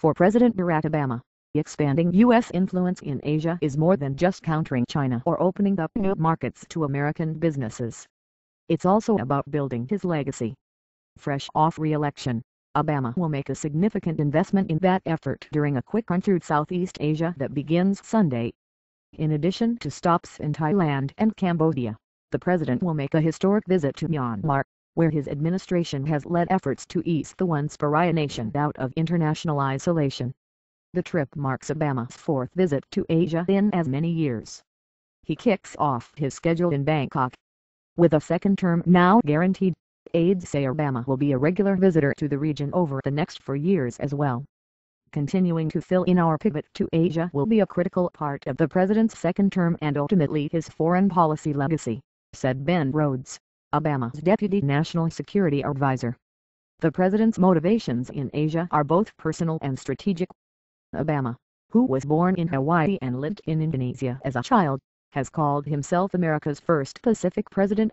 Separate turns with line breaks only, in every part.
For President Barack Obama, expanding U.S. influence in Asia is more than just countering China or opening up new markets to American businesses. It's also about building his legacy. Fresh off re-election, Obama will make a significant investment in that effort during a quick run through Southeast Asia that begins Sunday. In addition to stops in Thailand and Cambodia, the president will make a historic visit to Myanmar, where his administration has led efforts to ease the once pariah nation out of international isolation. The trip marks Obama's fourth visit to Asia in as many years. He kicks off his schedule in Bangkok. With a second term now guaranteed, aides say Obama will be a regular visitor to the region over the next 4 years as well. Continuing to fill in our pivot to Asia will be a critical part of the president's second term and ultimately his foreign policy legacy, said Ben Rhodes, Obama's deputy national security advisor. The president's motivations in Asia are both personal and strategic. Obama, who was born in Hawaii and lived in Indonesia as a child, has called himself America's first Pacific president.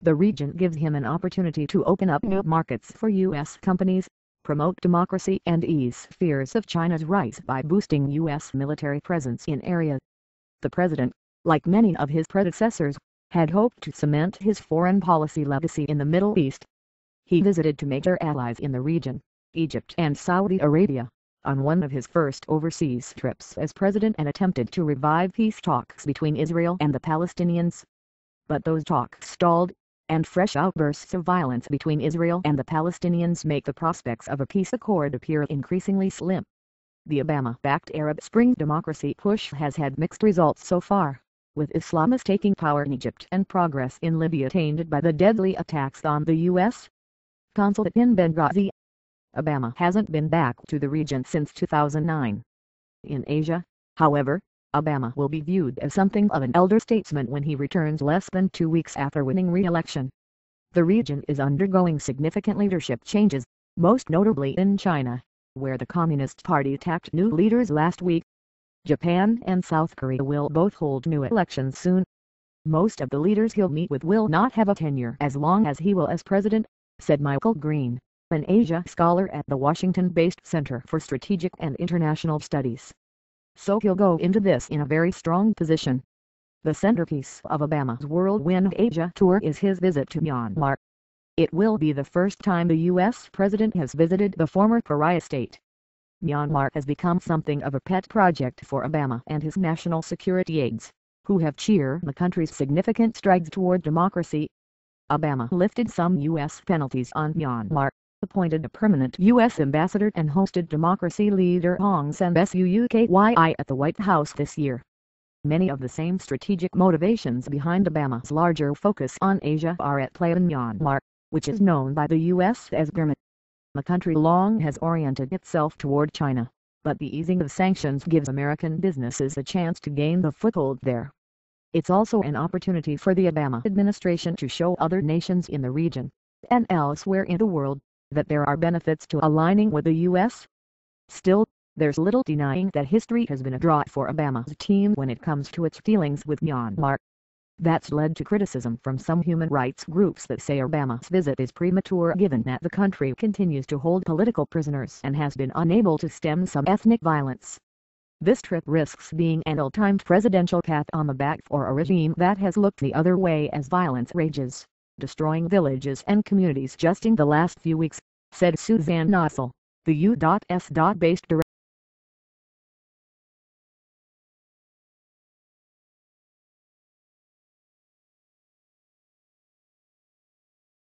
The region gives him an opportunity to open up new markets for U.S. companies, promote democracy and ease fears of China's rise by boosting U.S. military presence in areas. The president, like many of his predecessors, had hoped to cement his foreign policy legacy in the Middle East. He visited two major allies in the region, Egypt and Saudi Arabia, on one of his first overseas trips as president and attempted to revive peace talks between Israel and the Palestinians. But those talks stalled, and fresh outbursts of violence between Israel and the Palestinians make the prospects of a peace accord appear increasingly slim. The Obama-backed Arab Spring democracy push has had mixed results so far, with Islamists taking power in Egypt and progress in Libya tainted by the deadly attacks on the U.S. consulate in Benghazi. Obama hasn't been back to the region since 2009. In Asia, however, Obama will be viewed as something of an elder statesman when he returns less than 2 weeks after winning re-election. The region is undergoing significant leadership changes, most notably in China, where the Communist Party tapped new leaders last week. Japan and South Korea will both hold new elections soon. Most of the leaders he'll meet with will not have a tenure as long as he will as president, said Michael Green, an Asia scholar at the Washington-based Center for Strategic and International Studies. So he'll go into this in a very strong position. The centerpiece of Obama's Whirlwind Asia tour is his visit to Myanmar. It will be the first time the U.S. president has visited the former pariah state. Myanmar has become something of a pet project for Obama and his national security aides, who have cheered the country's significant strides toward democracy. Obama lifted some U.S. penalties on Myanmar, appointed a permanent U.S. ambassador and hosted democracy leader Aung San Suu Kyi at the White House this year. Many of the same strategic motivations behind Obama's larger focus on Asia are at play in Myanmar, which is known by the U.S. as Burma. The country long has oriented itself toward China, but the easing of sanctions gives American businesses a chance to gain the foothold there. It's also an opportunity for the Obama administration to show other nations in the region, and elsewhere in the world, that there are benefits to aligning with the U.S. Still, there's little denying that history has been a draw for Obama's team when it comes to its dealings with Myanmar. That's led to criticism from some human rights groups that say Obama's visit is premature given that the country continues to hold political prisoners and has been unable to stem some ethnic violence. This trip risks being an ill-timed presidential pat on the back for a regime that has looked the other way as violence rages, destroying villages and communities just in the last few weeks, said Suzanne Nossel, the U.S.-based director